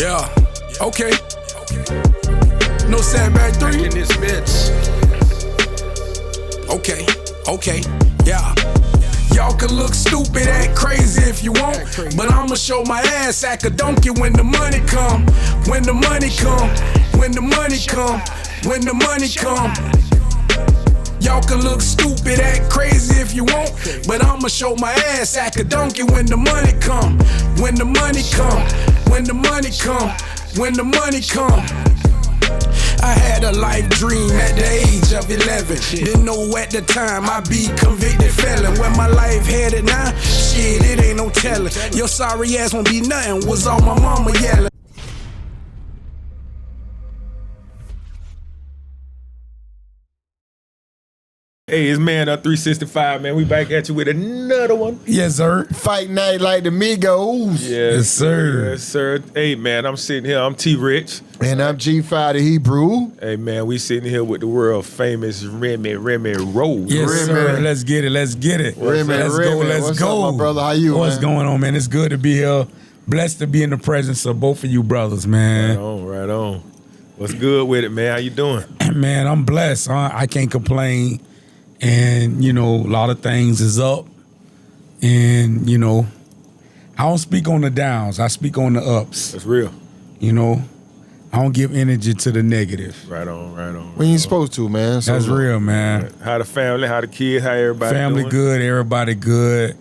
Yeah, okay. No sandbag 3 in this bitch. Okay, yeah. Y'all can look stupid, act crazy if you want, but I'ma show my ass, act a donkey when the money come. When the money come, when the money come, when the money come. Y'all can look stupid, act crazy if you want, but I'ma show my ass, act a donkey when the money come. When the money come, when the money come, when the money come. I had a life dream at the age of 11. Didn't know at the time I'd be convicted felon. Where my life headed now, shit, it ain't no telling. Your sorry ass won't be nothing, was all my mama yelling. Hey, it's Man Up 365, man. We back at you with another one. Yes, sir. Fight night like the Migos. Yes, sir. Yes, sir. Hey, man, I'm sitting here. I'm T-Rich. And I'm G5 the Hebrew. Hey, man, we sitting here with the world famous Remy Roe. Yes, Remy. sir. Let's get it. Let's get it. Remy, let's Remy. go. Let's What's go. up, my brother? How you, What's man? going on, man? It's good to be here. Blessed to be in the presence of both of you brothers, man. Right on. What's good with it, man? How you doing? Man, I'm blessed. I can't complain. And, you know, a lot of things is up. And, you know, I don't speak on the downs. I speak on the ups. That's real. You know, I don't give energy to the negative. Right on. We ain't supposed to, man. So That's real, man. How the family, how the kids, how everybody Family doing? good, everybody good.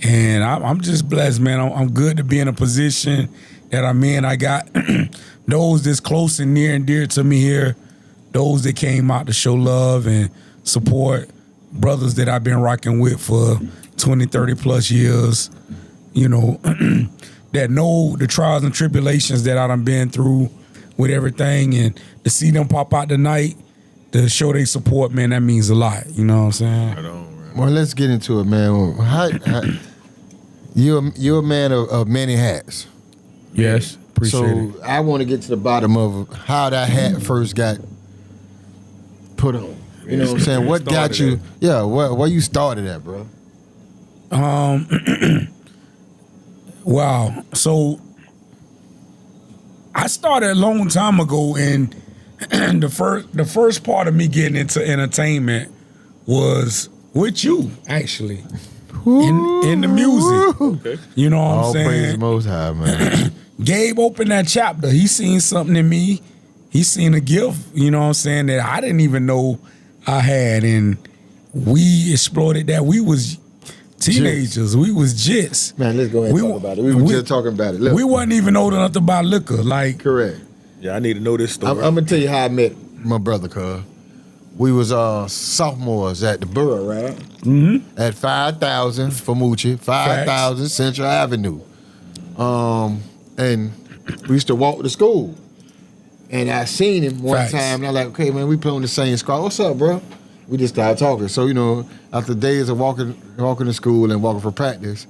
And I'm just blessed, man. I'm good to be in a position that I'm in. I got those that's close and near and dear to me here, those that came out to show love and support, brothers that I've been rocking with for 20, 30 plus years, you know, that know the trials and tribulations that I done been through with everything, and to see them pop out tonight to show they support, man, that means a lot. You know what I'm saying? Right on. Well, let's get into it, man. You're a man of many hats. Yes, appreciate it. So I want to get to the bottom of how that hat first got put on. You know what I'm saying? What got you? Yeah, where you started at, bro? Wow. So I started a long time ago, and the first part of me getting into entertainment was with you, actually, in the music. Okay. You know what I'm All saying? praise the Most High, man. Gabe opened that chapter. He seen something in me. He seen a gift, you know what I'm saying, that I didn't even know I had, and we exploited that. We was teenagers. We was jits. Man, let's go ahead and talk about it. We were just talking about it. Look. We wasn't even old enough to buy liquor. Like, Correct. Yeah, I need to know this story. I'm going to tell you how I met my brother, cuz. We was sophomores at the Borough, right? Mm-hmm. At 5,000 for Moochie, 5,000 Central Avenue. And we used to walk to school. And I seen him one time, and I like, okay, man, we play on the same squad. What's up, bro? We just started talking. So, you know, after days of walking to school and walking for practice,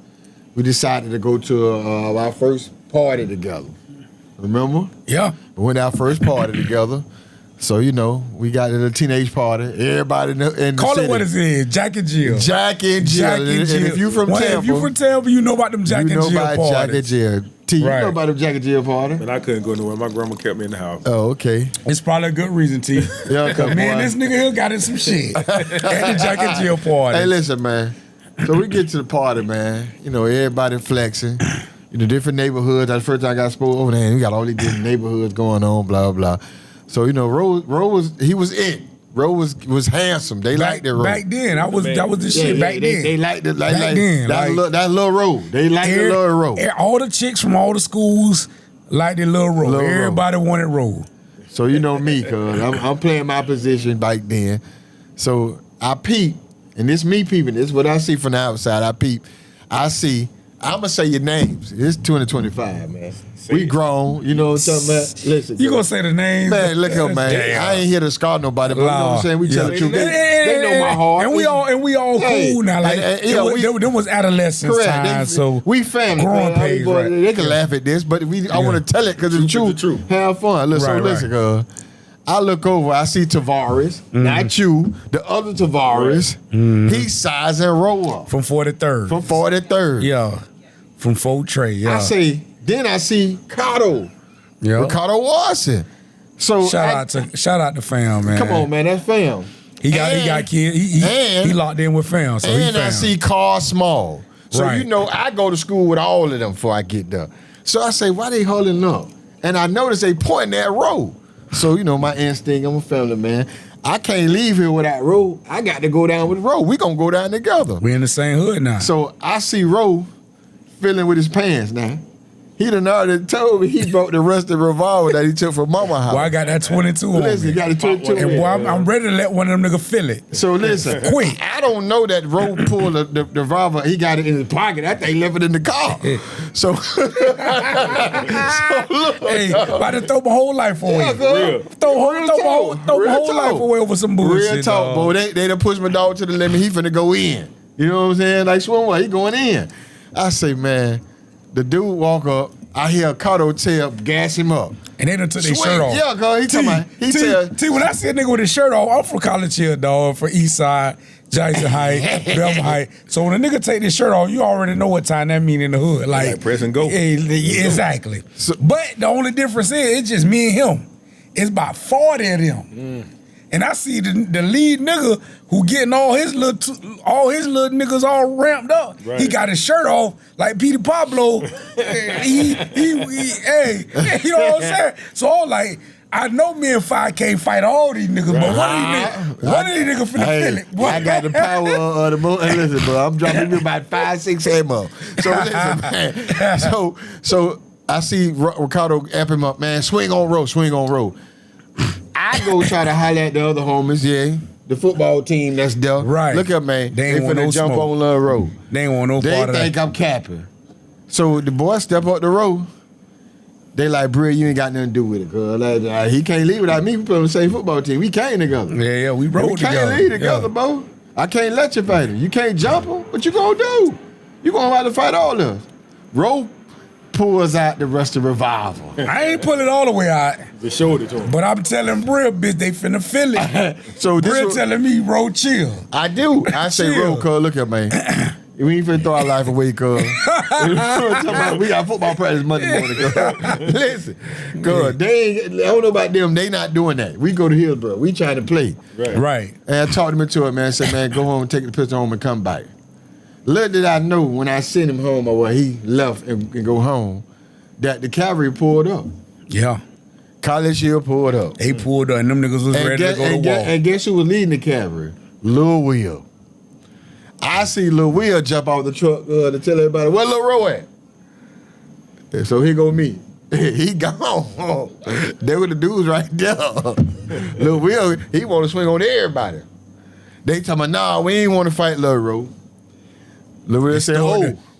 we decided to go to our first party together. Remember? yeah. We went to our first party together. So, you know, we got to the teenage party. Everybody in the Call city. it what it is. Jack and Jill. Jack and Jill. Jack and Jill. And if you from Tampa, if you from Tampa, you know about them Jack and Jill you know about Jack and parties. Jill. T, you Right. know about them Jack and Jill party? And I couldn't go nowhere. My grandma kept me in the house. Oh, okay. It's probably a good reason, T. Yeah, come Man, on. this nigga here got in some shit at the Jack and Jill party. Hey, listen, man. So we get to the party, man. You know, everybody flexing. You know, different neighborhoods. That's the first time I got spoke over there. We got all these different neighborhoods going on, blah, blah. So, you know, Roe was in. Roe was handsome. They liked it, Roe. Back then, that was the shit back then. They liked it. Like, Back then, that little Roe. They liked the little Roe. All the chicks from all the schools liked the little Roe. Lil' Ro. Everybody wanted Roe. So you know me, cuz I'm playing my position back then. So I peep, and this me peeping. This is what I see from the outside. I peep. I see. I'm gonna say your names. It's 2025, man. We grown. You know what I'm talking about? Listen, You gonna say the names? man, look here, man. Damn. I ain't here to scar nobody, but you know what I'm saying? We tell the truth. They know my heart. And we all Hey, cool now. Like them was adolescence Correct. time. So we family, growing man. pains, Boy, right. They can laugh at this, but I want to tell it because it's Truth true. is the truth. Have fun. Listen, Right, listen, cuz. I look over, I see Tavares, not you, the other Tavares. He's sizing Roe up from 43rd. from 43rd. Yeah. From Fort Trey. Yeah. Then I see Cotto Ricardo Watson. So shout out to fam, man. Come on, man, that's fam. He got kids. He locked in with fam. So and I see Carl Small. So right. you know, I go to school with all of them before I get there. So I say, why they holding up? And I notice they pointing at Roe. So you know, my instinct, I'm a family man. I can't leave here without Roe. I got to go down with Roe. We gonna go down together. We in the same hood now. So I see Roe fiddling with his pants now. He done already told me he brought the rusted revolver that he took from Mama house. Well, I got that 22 on Listen, me. you got the 22 and boy, I'm ready to let one of them niggas feel it. So listen, quick. I don't know that Roe pulled the revolver. He got it in his pocket. That thing left it in the car. So look, hey, about to throw my whole life away. Yeah, throw my whole life away over some bullshit. Real talk, boy. They done pushed my dog to the limit. He finna go in. You know what I'm saying? Like swimwear, he going in. I say, man, the dude walk up. I hear Cotto tell gas him up. And they done took their shirt off. Yeah, cause he talking about, T, when I see a nigga with his shirt off, I'm from College Hill, dog, for East Side, Jackson Heights, Belmont Heights. So when a nigga take his shirt off, you already know what time that mean in the hood. Like press and go. Exactly. But the only difference is it's just me and him. It's about 40 of them. And I see the lead nigga who getting all his little niggas all ramped up. Right. He got his shirt off like Peter Pablo. Hey, you know what I'm saying? So I'm like, I know me and 5 can't fight all these niggas, but one of these niggas finna feel it. Boy. I got the power of the moon. Hey, listen, bro, I'm dropping you about 5, 6 ammo. So listen, man. So I see Ricardo amp him up, man. Swing on row. I go try to holler at the other homies, the football team that's there. Right. Look up, man. They ain't want finna no jump smoke. on Love Road. They ain't want no part of that. They think I'm capping. So the boys step up the road. They like, bro, you ain't got nothing to do with it, girl. Like, he can't leave without me. We play on the same football team. We came together. Yeah, we rode together. We can't leave together, bro. I can't let you fight him. You can't jump him. What you gonna do? You gonna have to fight all of us. Roe pulls out the rest of the revolver. I ain't pull it all the way out. They showed it to him. But I'm telling Brill, bitch, they finna feel it. So Brill telling me, Ro, chill. I do. I say, Ro, cuz, look at man. We ain't finna throw our life away, cuz. We got football practice Monday morning, cuz. Listen, cuz, I don't know about them. They not doing that. We go to Hillsborough. We trying to play. Right. And I talked him into it, man. I said, man, go home, take the pistol home and come back. Little did I know when I sent him home or when he left and go home that the cavalry pulled up. Yeah. College Hill pulled up. They pulled up and them niggas was ready to go to war. And guess who was leading the cavalry? Lil Will. I see Lil Will jump out the truck to tell everybody, where Lil Roe at? And so here go me. He gone. They were the dudes right there. Lil Will, he want to swing on everybody. They tell me, nah, we ain't want to fight Lil Roe. Lil Will said,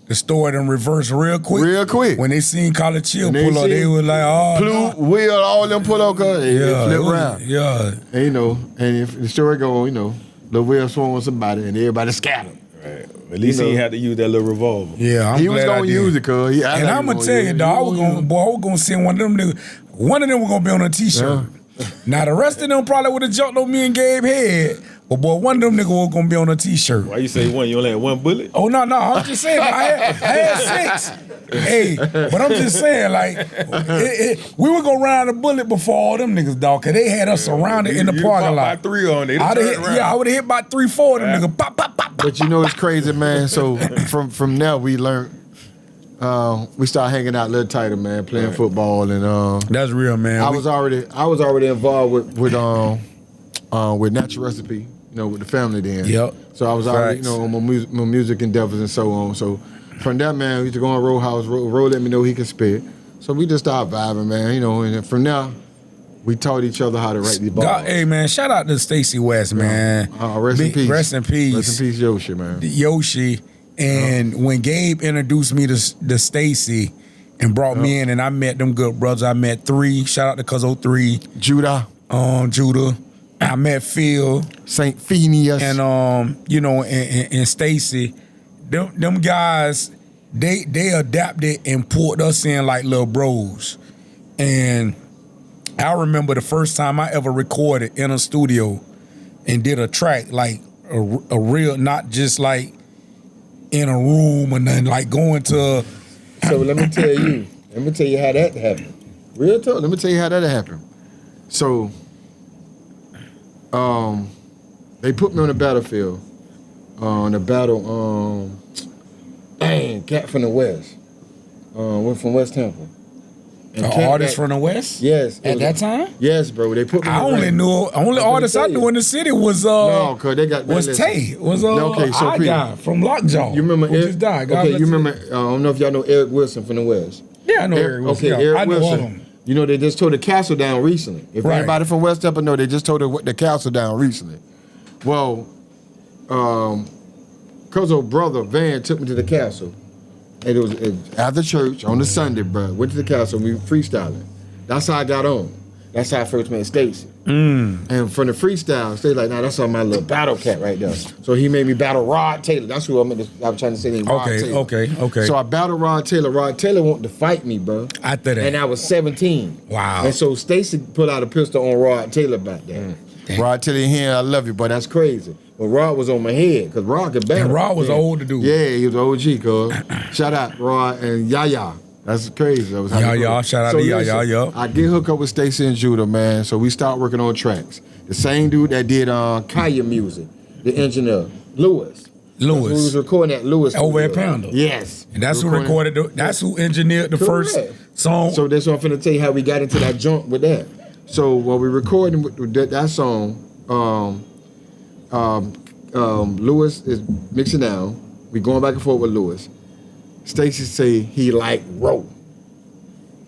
the story done reversed real quick. Real quick. When they seen College Hill pull up, they was like, oh. Blue, Will, all them pull up, cause they flip around. Yeah. And, you know, and if the story go on, you know, Lil Will swung on somebody and everybody scattered. Right. At least he had to use that little revolver. Yeah, he was gonna use it, cuz. And I'm gonna tell you, dog, I was gonna send one of them niggas. One of them was gonna be on a t-shirt. Yeah. Now the rest of them probably would have jumped on me and Gabe head. But boy, one of them niggas was gonna be on a t-shirt. Why you say one? You only had one bullet? Oh no, I'm just saying. I had 6. Hey, but I'm just saying, like, we were gonna run out of bullet before all them niggas, dog, cause they had us surrounded in the parking lot. By 3 on it. I would have hit by 3-4 of them niggas. Pop, pop, pop, pop. But you know it's crazy, man. So from now we learned. We started hanging out a little tighter, man, playing football, and that's real, man. I was already involved with Natural Recipe, you know, with the family then. Yep. So I was already, you know, on my music endeavors and so on. So from that, man, we used to go on Roe House. Roe let me know he could spit. So we just started vibing, man, you know, and from now, we taught each other how to write these bars. Hey, man, shout out to Stacey West, man. Rest in peace. Rest in peace. Rest in peace, Yoshi, man. Yoshi. And when Gabe introduced me to Stacey and brought me in, and I met them good brothers. I met 3. Shout out to Cuzzo 3. Judah. Judah. I met Phil. St. Phineas. And you know, and Stacey. Them guys, they adapted and pulled us in like little bros. And I remember the first time I ever recorded in a studio and did a track, like a real, not just like in a room and then like going to. So let me tell you how that happened. Real talk. Let me tell you how that happened. So, they put me on the battlefield. On the battle, Cat from the West. We're from West Temple. An artist from the West? Yes. At that time? Yes, bro. They put me only artist I knew in the city was no, cause they got Tay. Was okay, so our guy from Lockjaw. You remember who just died. God okay, you remember I don't know if y'all know Eric Wilson from the West. Yeah, I know Eric Wilson. Okay, Eric Wilson. Know him. You know, they just tore the castle down recently. If anybody from West Temple know, they just tore the castle down recently. Well, Cuzzo's brother Van took me to the castle. And it was after church on the Sunday, bro. Went to the castle, we freestyling. That's how I got on. That's how I first met Stacy. And from the freestyle, Stacy like, nah, that's on my little battle cat right there. So he made me battle Rod Taylor. That's who I was trying to say name. Rod Taylor. Okay. So I battled Rod Taylor. Rod Taylor wanted to fight me, bro. After that. And I was 17. Wow. And so Stacy put out a pistol on Rod Taylor back then. Rod Taylor here, I love you, but that's crazy. But Rod was on my head, because Rod could battle. And Rod was an older dude. Yeah, he was an OG, cuz. Shout out Rod and Yaya. That's crazy. That was Yaya, shout out to Yaya. I get hooked up with Stacy and Judah, man, so we start working on tracks. The same dude that did Kaya music, the engineer, Lewis. We was recording at Lewis. Over at Pounder. Yes. And that's who recorded, that's who engineered the first song. So that's what I'm finna tell you how we got into that joint with that. So while we recording with that song, Lewis is mixing down. We going back and forth with Lewis. Stacy say he like Roe.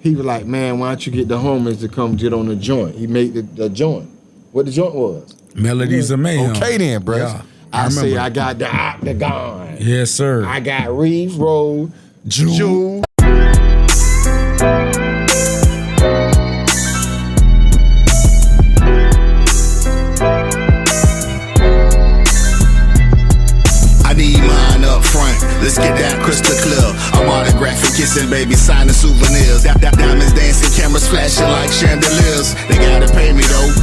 He was like, man, why don't you get the homies to come get on the joint? He made the joint. What the joint was? Melodies of Mayhem. Okay then, bro. Yeah, I say I got the Octagon. Yes, sir. I got Remy Roe, Jew. Let's get that crystal clear. I'm autographing, kissing, baby, signing souvenirs. Diamonds dancing, cameras flashing like chandeliers. They gotta pay me though.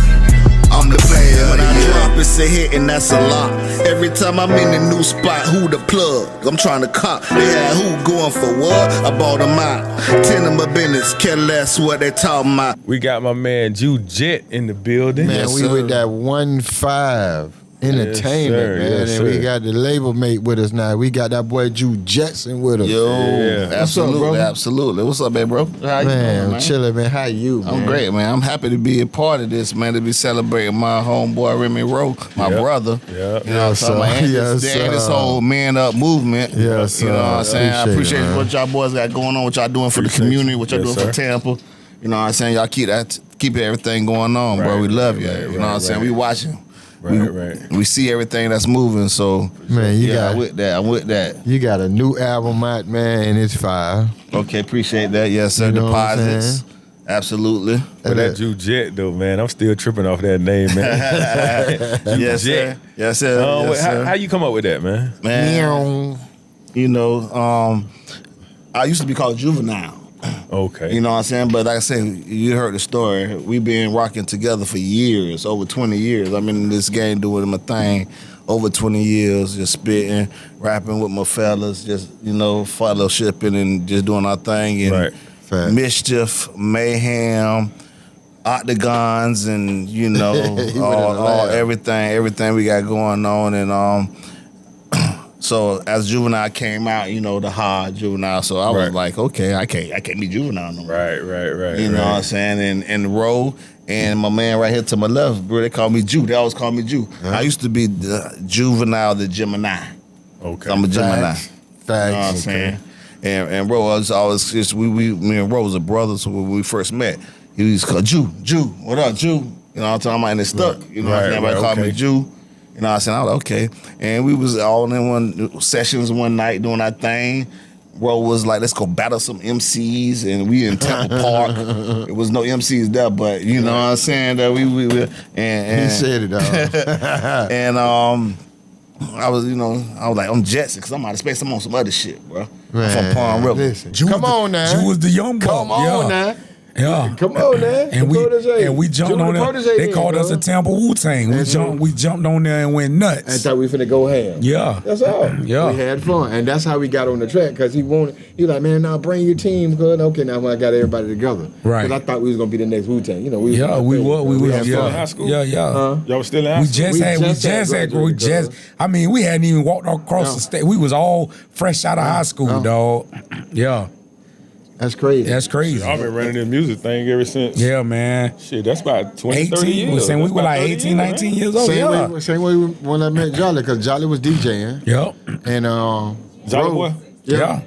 I'm the player. When I drop, it's a hit and that's a lot. Every time I'm in a new spot, who the plug? I'm trying to cop. They had who going for what? I bought them out. 10 of my business, care less what they talking about. We got my man Jew Jet in the building. Man, we with that 1-5. Entertainment, man, and we got the label mate with us now. We got that boy Jew Jetson with us. Yo, absolutely, absolutely. What's up, man, bro? How you doing, man? Chilling, man. How you, man? I'm great, man. I'm happy to be a part of this, man. To be celebrating my homeboy Remy Roe, my brother. Yeah, you know what I'm saying? This whole man up movement. Yes, you know what I'm saying? I appreciate what y'all boys got going on, what y'all doing for the community, what y'all doing for Tampa. You know what I'm saying? Y'all keep everything going on, bro. We love you. You know what I'm saying? We watching. We see everything that's moving, so man, I'm with that. You got a new album out, man, and it's fire. Okay, appreciate that. Yes, sir. You know Deposits. Absolutely. But that Jew Jet though, man, I'm still tripping off that name, man. Yes, sir. Yes, sir. Yes, sir. How you come up with that, man? Man, you know, I used to be called Juvenile. Okay. You know what I'm saying? But like I said, you heard the story. We've been rocking together for years, over 20 years. I'm in this game doing my thing over 20 years, just spitting, rapping with my fellas, just, you know, fellowshipping and just doing our thing. And Mischief, Mayhem, Octagons, and, you know, everything we got going on. And so as Juvenile came out, you know, the hard Juvenile, so I was like, okay, I can't be Juvenile no more. Right. You know what I'm saying? And Roe and my man right here to my left, bro, they call me Jew. They always call me Jew. I used to be the Juvenile, the Gemini. Okay. So I'm a Gemini. Facts. You know what I'm saying? And Roe, I was always just, me and Roe was a brother, so when we first met, he was called Jew, what up, Jew? You know what I'm talking about? And it stuck. You know what I'm saying? Everybody called me Jew. You know what I'm saying? I was like, okay. And we was all in one sessions one night doing our thing. Bro was like, let's go battle some MCs. And we in Temple Park. There was no MCs there, but you know what I'm saying? That we he said it all. And I was like, I'm Jetson, because I'm out of space. I'm on some other shit, bro. Man, I'm from Palm River. Listen, come on now. Jew was the young boy. Come on now. Yeah. Come on, man. And we jumped on there. They called us a Tampa Wu-Tang. We jumped on there and went nuts. I thought we finna go ham. Yeah. That's all. Yeah. We had fun. And that's how we got on the track, because he was like, man, now bring your team. Good. Okay, now I got everybody together. Right. Because I thought we was gonna be the next Wu-Tang. You know, we had still fun. in high school? Yeah. Y'all was still in high school? I mean, we hadn't even walked across the state. We was all fresh out of high school, dog. Yeah. That's crazy. That's crazy. I've been running this music thing ever since. Yeah, man. Shit, that's about 20, 30 years. We were like 18, 19 years old. Same way when I met Jolly, because Jolly was DJing. Yep. And Jolly Boy? Yeah.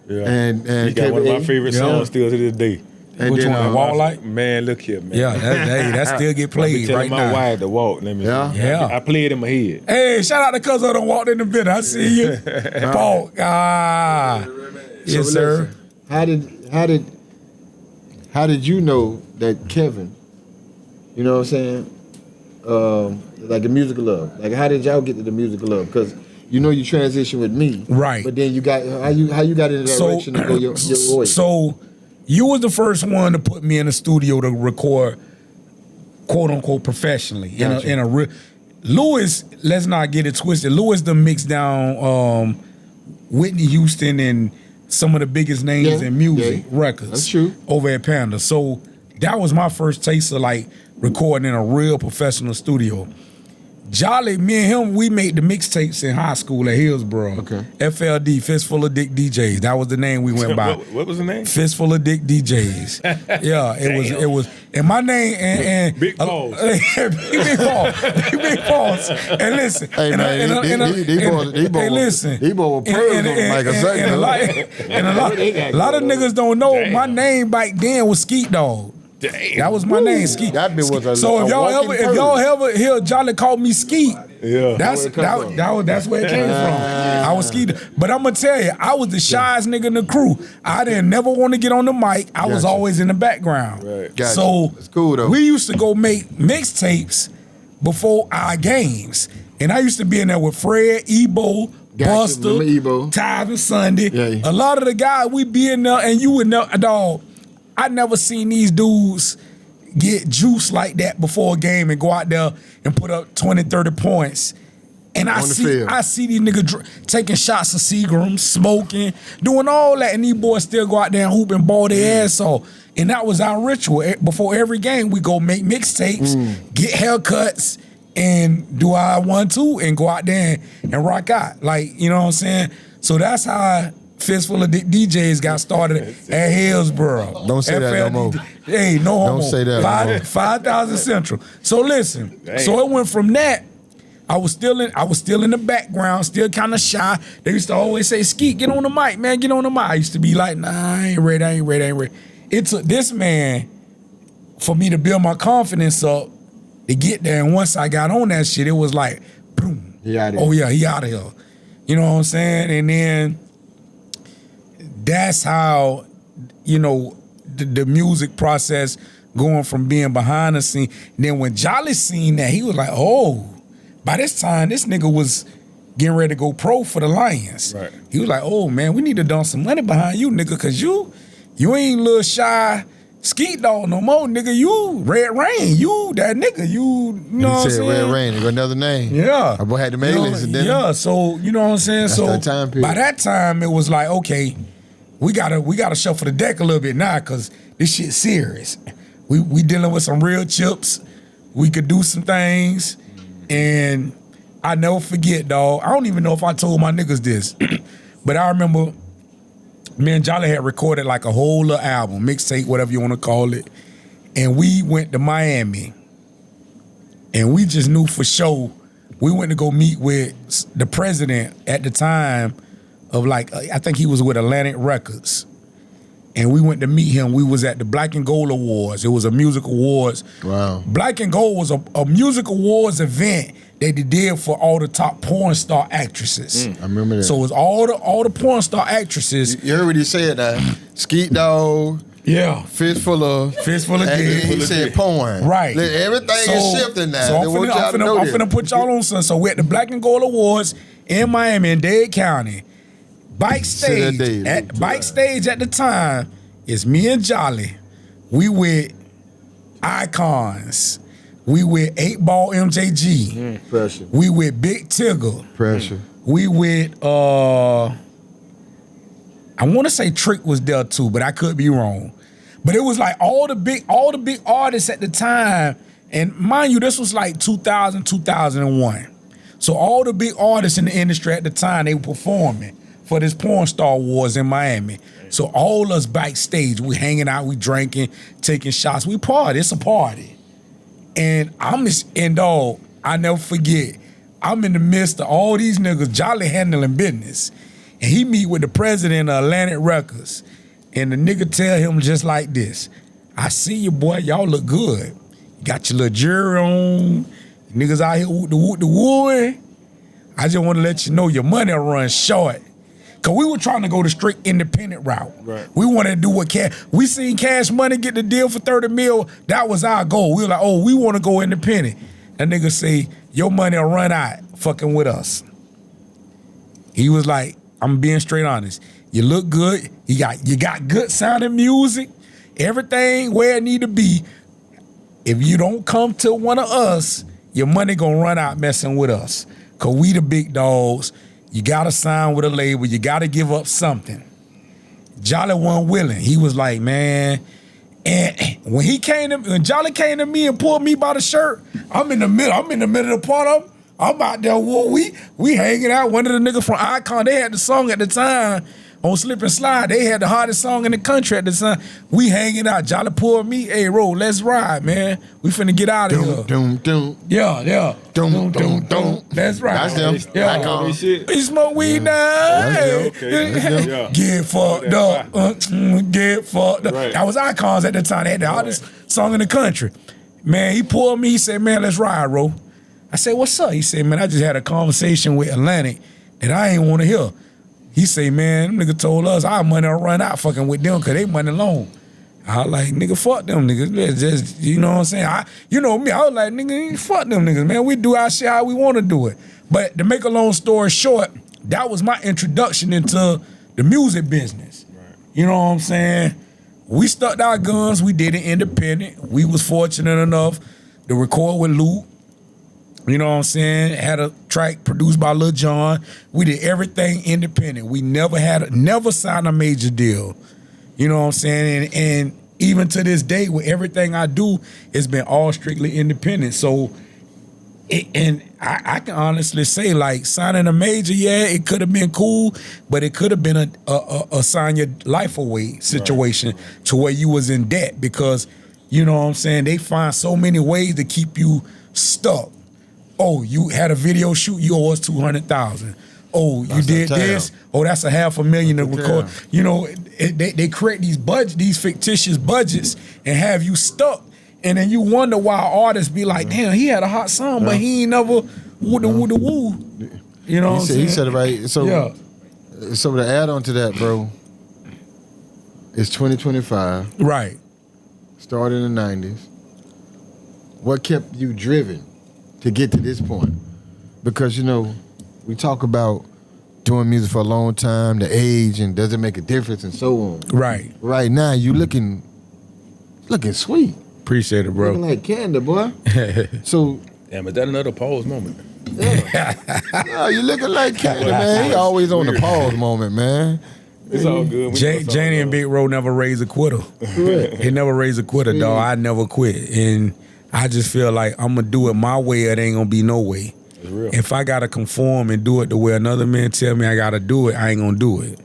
And he got one of my favorite songs still to this day. And which one? Walk Like? Man, look here, man. Yeah, that still get played right now. my wife to walk. Let me. Yeah. I play it in my head. Hey, shout out to Cuz I done walked in the bit. I see you. Paul. Yes, sir. How did you know that Kevin, you know what I'm saying, like the musical love? Like, how did y'all get to the musical love? Because you transitioned with me, right? But then you got how you got in the direction to go your way. So you was the first one to put me in the studio to record, quote unquote, professionally. Gotcha. In a real. Lewis, let's not get it twisted. Lewis done mixed down Whitney Houston and some of the biggest names in music records. That's true. Over at Panda. So that was my first taste of like recording in a real professional studio. Jolly, me and him, we made the mixtapes in high school at Hillsborough. Okay. FLD, Fistful of Dick DJs. That was the name we went by. What was the name? Fistful of Dick DJs. Yeah, it was, and my name and Big Balls. Big Balls. And listen, hey man, these boys were pearls on like a second. And a lot of niggas don't know my name back then was Skeet Dog. Damn. That was my name, Skeet. That bitch was so if y'all ever hear Jolly call me Skeet, that's where it came from. I was Skeet, but I'm gonna tell you, I was the shyest nigga in the crew. I didn't never want to get on the mic. I was always in the background. Right. Gotcha. So it's cool though. We used to go make mixtapes before our games, and I used to be in there with Fred, Ebo, Buster, Tyve and Sunday. Yeah. A lot of the guys we be in there, and you would know, dog. I never seen these dudes get juice like that before a game and go out there and put up 20, 30 points. And I see these niggas taking shots of Seagram, smoking, doing all that, and these boys still go out there and hoop and ball their ass off. And that was our ritual. Before every game, we go make mixtapes, get haircuts, and do our 1-2 and go out there and rock out. Like, you know what I'm saying? So that's how Fistful of DJs got started at Hillsborough. Don't say that no more. Hey, no homo. Don't say that. 5,000 Central. So listen. Damn. So it went from that. I was still in the background, still kind of shy. They used to always say, "Skeet, get on the mic, man, get on the mic." I used to be like, "Nah, I ain't ready." It took this man for me to build my confidence up to get there. And once I got on that shit, it was like, boom. He out of here. Oh yeah, he out of here. You know what I'm saying? And then that's how, the music process going from being behind the scene. And then when Jolly seen that, he was like, oh, by this time, this nigga was getting ready to go pro for the Lions. Right. He was like, oh, man, we need to dump some money behind you, nigga, because you ain't little shy Skeet Dog no more, nigga. You Red Rain. You that nigga. You know what I'm saying? Red Rain. Got another name. Yeah. Our boy had the mailings. Yeah, so, you know what I'm saying? That's that time period. By that time, it was like, okay, we gotta shuffle the deck a little bit now because this shit's serious. We dealing with some real chips. We could do some things. And I never forget, dog. I don't even know if I told my niggas this, but I remember me and Jolly had recorded like a whole little album, mixtape, whatever you want to call it. And we went to Miami. And we just knew for sure we went to go meet with the president at the time of I think he was with Atlantic Records. And we went to meet him. We was at the Black and Gold Awards. It was a music awards. Wow. Black and Gold was a music awards event that they did for all the top porn star actresses. I remember that. So it was all the porn star actresses. You heard what he said, Skeet Dog. Yeah. Fistful of dick. He said porn. Right. Everything is shifting now. So I'm finna put y'all on something. So we're at the Black and Gold Awards in Miami, in Dade County. Bike stage at the time is me and Jolly. We with Icons. We with 8-Ball MJG. Pressure. We with Big Tigger. Pressure. We with I want to say Trick was there too, but I could be wrong. But it was like all the big artists at the time, and mind you, this was like 2000, 2001. So all the big artists in the industry at the time, they were performing for this Porn Star Wars in Miami. So all us backstage, we hanging out, we drinking, taking shots, we party. It's a party. And dog, I never forget, I'm in the midst of all these niggas jolly handling business. And he meet with the president of Atlantic Records. And the nigga tell him just like this, I see you, boy, y'all look good. You got your little jewelry on, niggas out here with the wood. I just want to let you know your money will run short. Cause we were trying to go the straight independent route. Right. We wanted to do what we seen Cash Money get the deal for 30 mil. That was our goal. We were like, oh, we want to go independent. That nigga say, your money will run out fucking with us. He was like, I'm being straight honest. You look good. You got good sounding music. Everything where it need to be. If you don't come to one of us, your money gonna run out messing with us. Cause we the big dogs. You gotta sign with a label. You gotta give up something. Jolly wasn't willing. He was like, man. And when Jolly came to me and pulled me by the shirt, I'm in the middle of the part. I'm out there. We hanging out. One of the niggas from Icon, they had the song at the time on Slip and Slide. They had the hardest song in the country at the time. We hanging out. Jolly pulled me. Hey, Ro, let's ride, man. We finna get out of here. Yeah. That's right. That's them. Yeah. Icon. We smoke weed now. Okay. Get fucked up. Get fucked up. Right. That was Icons at the time. They had the hardest song in the country. Man, he pulled me. He said, man, let's ride, Ro. I said, what's up? He said, man, I just had a conversation with Atlantic that I ain't want to hear. He say, man, them nigga told us our money will run out fucking with them because they money long. I was like, nigga, fuck them niggas. Let's just, you know what I'm saying? You know me, I was like, nigga, fuck them niggas, man. We do our shit how we want to do it. But to make a long story short, that was my introduction into the music business. Right. You know what I'm saying? We stuck to our guns. We did it independent. We was fortunate enough to record with Luke. You know what I'm saying? Had a track produced by Lil Jon. We did everything independent. We never signed a major deal. You know what I'm saying? And even to this day, with everything I do, it's been all strictly independent. So, I can honestly say, like, signing a major, yeah, it could have been cool, but it could have been a sign your life away situation to where you was in debt because, you know what I'm saying, they find so many ways to keep you stuck. Oh, you had a video shoot, you owe us $200,000. Oh, you did this. Oh, that's $500,000 to record. You know, they create these fictitious budgets and have you stuck. And then you wonder why artists be like, damn, he had a hot song, but he ain't never woo. You know what I'm saying? He said it right. So, so to add on to that, bro, it's 2025. Right. Started in the 90s. What kept you driven to get to this point? Because, you know, we talk about doing music for a long time, the age, and does it make a difference, and so on. Right. Right now, you looking sweet. Appreciate it, bro. Looking like candy, boy. So. Damn, is that another pause moment? Yeah, you looking like candy, man. He always on the pause moment, man. It's all good. Janie and Big Roe never raised a quitter. He never raised a quitter, dog. I never quit. And I just feel like I'm going to do it my way or it ain't going to be no way. If I got to conform and do it the way another man tell me I got to do it, I ain't going to do it.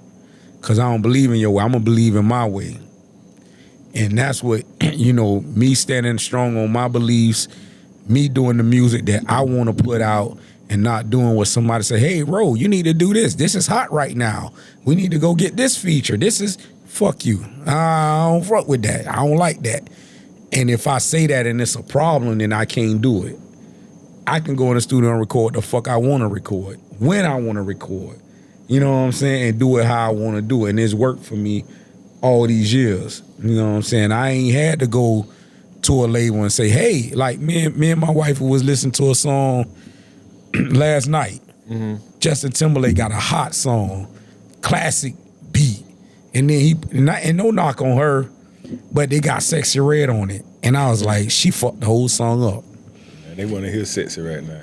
Because I don't believe in your way. I'm going to believe in my way. And that's what, you know, me standing strong on my beliefs, me doing the music that I want to put out and not doing what somebody say, hey, Ro, you need to do this. This is hot right now. We need to go get this feature. This is, fuck you. I don't fuck with that. I don't like that. And if I say that and it's a problem, then I can't do it. I can go in the studio and record the fuck I want to record, when I want to record. You know what I'm saying? And do it how I want to do it. And it's worked for me all these years. You know what I'm saying? I ain't had to go to a label and say, hey, like me and my wife was listening to a song last night. Mm-hmm. Justin Timberlake got a hot song, classic beat. And then and no knock on her, but they got Sexy Red on it. And I was like, she fucked the whole song up. And they want to hear Sexy right now.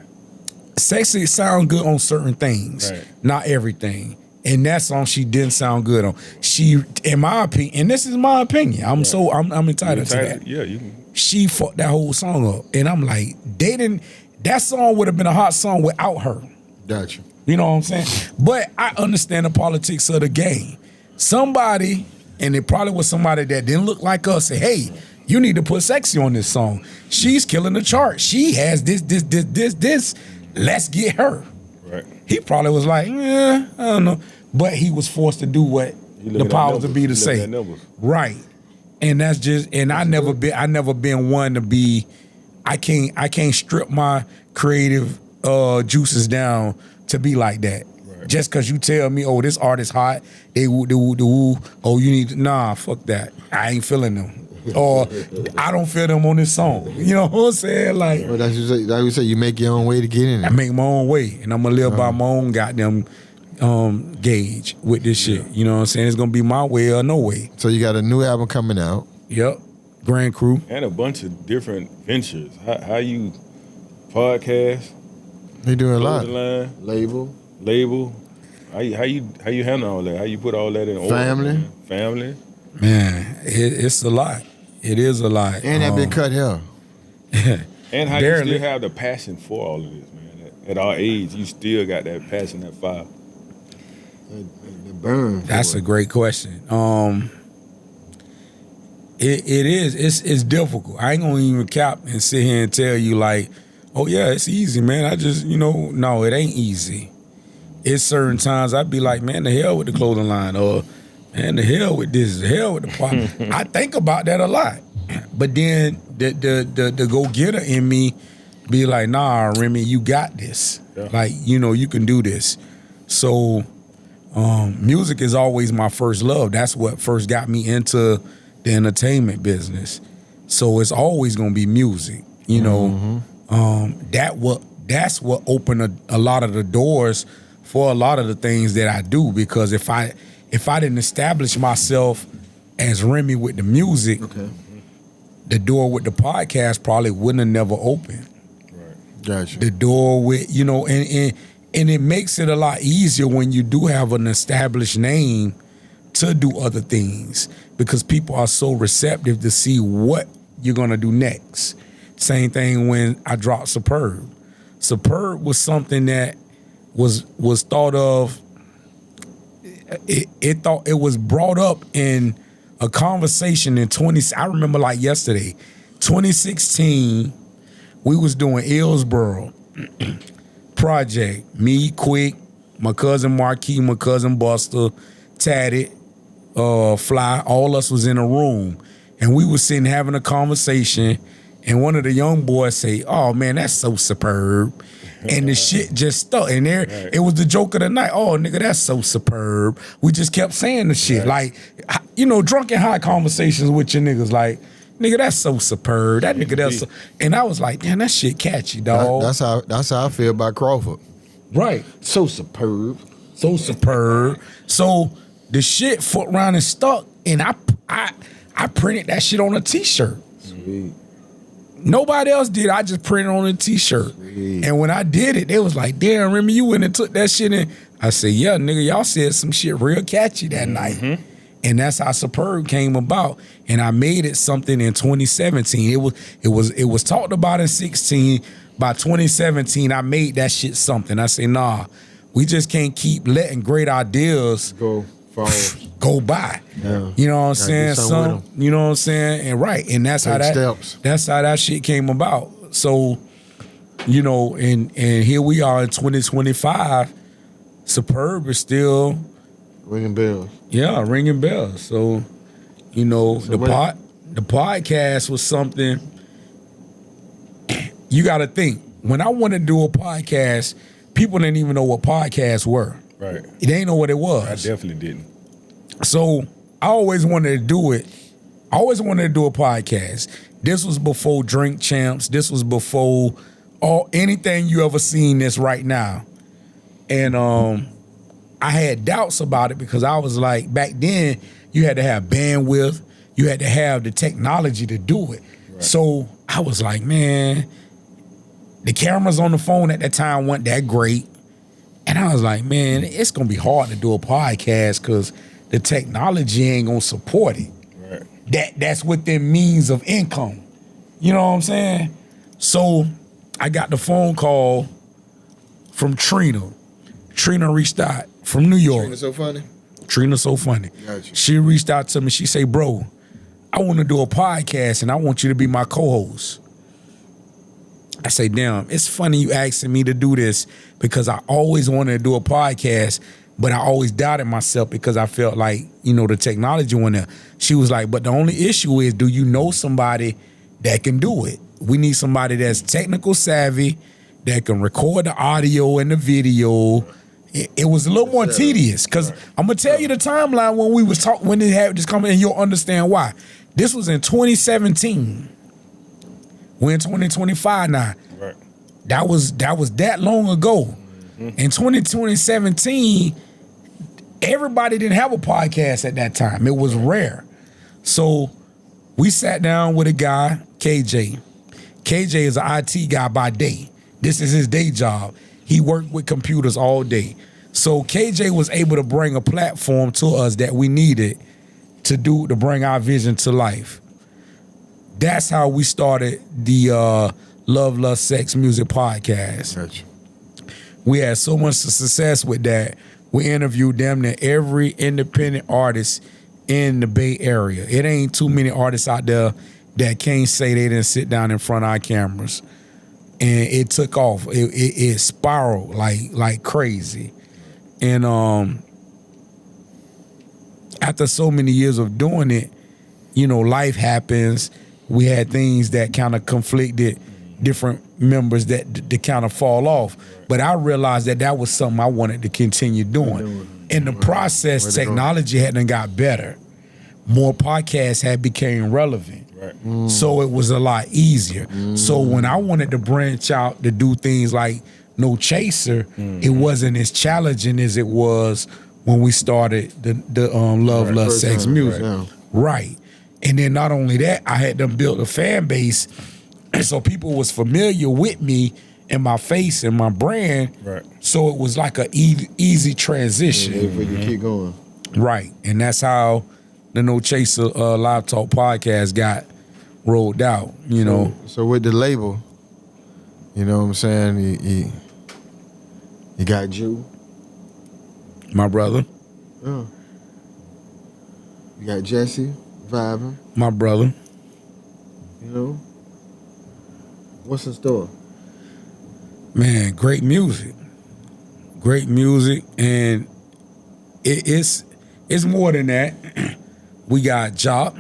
Sexy sound good on certain things, not everything. And that song she didn't sound good on. She, in my opinion, and this is my opinion, I'm entitled to that. Yeah, you can. She fucked that whole song up. And I'm like, that song would have been a hot song without her. Gotcha. You know what I'm saying? But I understand the politics of the game. Somebody, and it probably was somebody that didn't look like us, say, hey, you need to put Sexy on this song. She's killing the chart. She has this. Let's get her. Right. He probably was like, I don't know. But he was forced to do what the powers to be to say. Right. And that's just, and I never been one to be, I can't strip my creative juices down to be like that. Right. Just cause you tell me, oh, this artist hot, they woo, oh, you need to, nah, fuck that. I ain't feeling them. Or I don't feel them on this song. You know what I'm saying? Like, well, like you say, you make your own way to get in there. I make my own way, and I'm gonna live by my own goddamn gauge with this shit. You know what I'm saying? It's gonna be my way or no way. So you got a new album coming out. Yep. Grand Crew. And a bunch of different ventures. How you podcast? You doing a lot. Label. How you handle all that? How you put all that in order? Family. Man, it's a lot. It is a lot. And that been cut hair. And how you still have the passion for all of this, man. At our age, you still got that passion, that fire. The burn. That's a great question. It is. It's difficult. I ain't gonna even cap and sit here and tell you like, oh yeah, it's easy, man. I just, no, it ain't easy. It's certain times I'd be like, man, the hell with the clothing line, or man, the hell with this, the hell with the pot. I think about that a lot. But then the go-getter in me be like, nah, Remy, you got this. Yeah. Like, you can do this. So music is always my first love. That's what first got me into the entertainment business. So it's always gonna be music. That's what opened a lot of the doors for a lot of the things that I do. Because if I didn't establish myself as Remy with the music, the door with the podcast probably wouldn't have never opened. Right. Gotcha. The door with, and it makes it a lot easier when you do have an established name to do other things, because people are so receptive to see what you're gonna do next. Same thing when I dropped Superb. Superb was something that was thought of. It was brought up in a conversation in I remember like yesterday, 2016. We was doing Hillsboro project. Me, Quick, my cousin Marquis, my cousin Buster, Tatted, Fly. All us was in a room, and we was sitting having a conversation. And one of the young boys say, "Oh man, that's so superb." And the shit just stuck. And it was the joke of the night. Oh, nigga, that's so superb. We just kept saying the shit. Like, drunken high conversations with your niggas. Like, nigga, that's so superb. That nigga, that's so. And I was like, damn, that shit catchy, dog. That's how I feel about Crawford. Right. So superb. So superb. So the shit foot around and stuck. And I printed that shit on a t-shirt. Sweet. Nobody else did. I just printed on a t-shirt. Sweet. And when I did it, they was like, damn, Remy, you went and took that shit in. I said, yeah, nigga, y'all said some shit real catchy that night. And that's how Superb came about. And I made it something in 2017. It was talked about in 16. By 2017, I made that shit something. I say, nah, we just can't keep letting great ideas go by. Yeah. You know what I'm saying? You know what I'm saying? And right. And that's how that shit came about. So, and here we are in 2025. Superb is still ringing bells. Yeah, ringing bells. So, the podcast was something. You got to think. When I wanted to do a podcast, people didn't even know what podcasts were. Right. They didn't know what it was. I definitely didn't. So I always wanted to do it. I always wanted to do a podcast. This was before Drink Champs. This was before anything you ever seen this right now. And I had doubts about it because I was like, back then you had to have bandwidth. you had to have the technology to do it. Right. So I was like, man, the cameras on the phone at that time weren't that great. And I was like, man, it's gonna be hard to do a podcast because the technology ain't gonna support it. Right. That's within means of income. You know what I'm saying? So I got the phone call from Trina. Trina reached out from New York. Trina so funny? Trina so funny. Gotcha. She reached out to me. She say, bro, I want to do a podcast and I want you to be my co-host. I say, damn, it's funny you asking me to do this because I always wanted to do a podcast, but I always doubted myself because I felt like, the technology went there. She was like, but the only issue is, do you know somebody that can do it? We need somebody that's technical savvy, that can record the audio and the video. It was a little more tedious because I'm gonna tell you the timeline when we was talking, when they had this coming, and you'll understand why. This was in 2017. We're in 2025 now. Right. That was that long ago. Mm-hmm. In 2017, everybody didn't have a podcast at that time. It was rare. So we sat down with a guy, KJ. KJ is an IT guy by day. This is his day job. He worked with computers all day. So KJ was able to bring a platform to us that we needed to bring our vision to life. That's how we started the Love, Lust, Sex, Music podcast. Gotcha. We had so much success with that. We interviewed damn near every independent artist in the Bay Area. It ain't too many artists out there that can't say they didn't sit down in front of our cameras. And it took off. It spiraled like crazy. And after so many years of doing it, life happens. We had things that kind of conflicted different members that kind of fall off. But I realized that was something I wanted to continue doing. In the process, technology hadn't got better. More podcasts had became relevant. Right. So it was a lot easier. So when I wanted to branch out to do things like No Chaser, it wasn't as challenging as it was when we started the Love, Lust, Sex, Music. Right. And then not only that, I had them build a fan base, and so people was familiar with me and my face and my brand. Right. So it was like a easy transition. If we can keep going. Right. And that's how the No Chaser Live Talk podcast got rolled out, So with the label, you know what I'm saying? You got Jew. My brother. Yeah. You got Jesse vibing. My brother. What's in store? Man, great music. Great music. And it's more than that. We got Jock.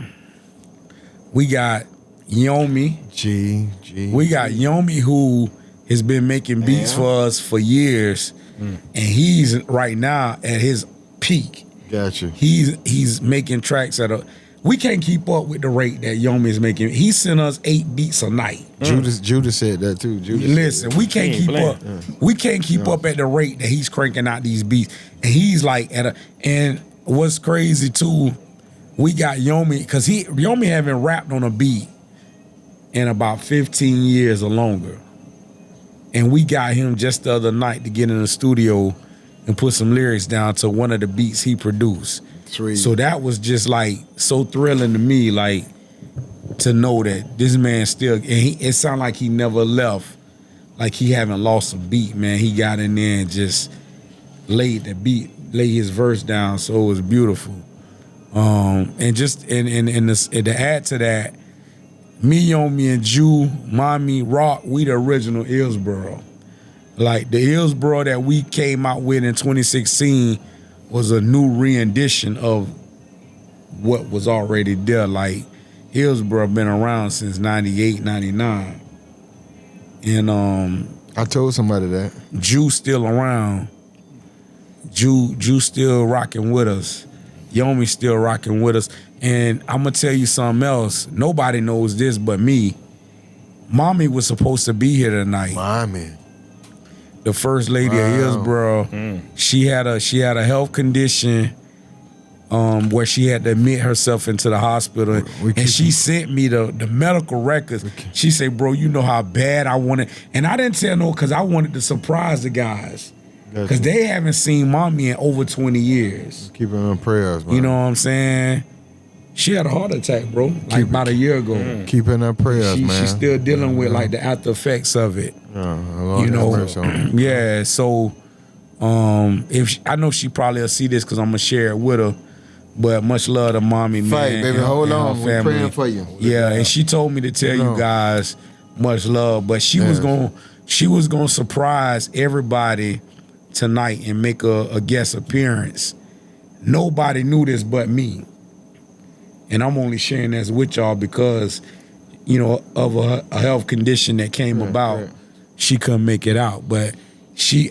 We got Yomi. G. We got Yomi, who has been making beats for us for years. And he's right now at his peak. Gotcha. He's making tracks we can't keep up with the rate that Yomi is making. He sent us 8 beats a night. Judas said that too. Listen, we can't keep up. We can't keep up at the rate that he's cranking out these beats. And he's like and what's crazy too, we got Yomi, because Yomi haven't rapped on a beat in about 15 years or longer. And we got him just the other night to get in the studio and put some lyrics down to one of the beats he produced. Sweet. So that was just like so thrilling to me, like to know that this man still, and it sounded like he never left, like he haven't lost a beat, man. He got in there and just laid his verse down, so it was beautiful. And just and to add to that, me, Yomi, and Jew, Mommy, Rock, we the original Hillsboro. Like the Hillsboro that we came out with in 2016 was a new rendition of what was already there. Like Hillsboro been around since 98, 99. And I told somebody that. Jew still around. Jew still rocking with us. Yomi still rocking with us. And I'm going to tell you something else. Nobody knows this but me. Mommy was supposed to be here tonight. Mommy. The first lady of Hillsboro. She had a health condition. where she had to admit herself into the hospital, and she sent me the medical records. She said, bro, you know how bad I wanted, and I didn't tell no because I wanted to surprise the guys. Because they haven't seen mommy in over 20 years. Keep her in prayers, man. You know what I'm saying? She had a heart attack, bro, like about a year ago. Keep her in her prayers, man. She's still dealing with like the after effects of it. You know, yeah. So, I know she probably will see this because I'm gonna share it with her. But much love to mommy, man. Fight, baby. Hold on. We're praying for you. Yeah, and she told me to tell you guys much love. But she was gonna surprise everybody tonight and make a guest appearance. Nobody knew this but me. And I'm only sharing this with y'all because, you know, of a health condition that came about. She couldn't make it out. But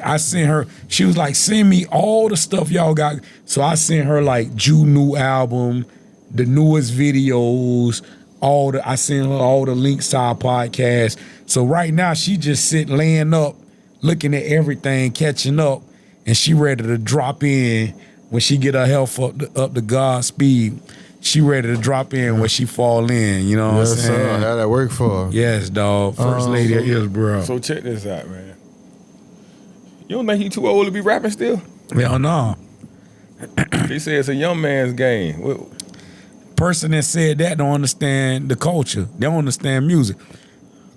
I sent her, she was like, send me all the stuff y'all got. So I sent her like Jew new album, the newest videos, I sent her all the links to our podcast. So right now she just laying up, looking at everything, catching up, and she ready to drop in when she get her health up to God's speed. She ready to drop in when she fall in, you know what I'm saying? Sir. How that work for her? Yes, dog. First lady of Hillsborough. So check this out, man. You don't think he too old to be rapping still? Hell no. He said it's a young man's game. Person that said that don't understand the culture. They don't understand music.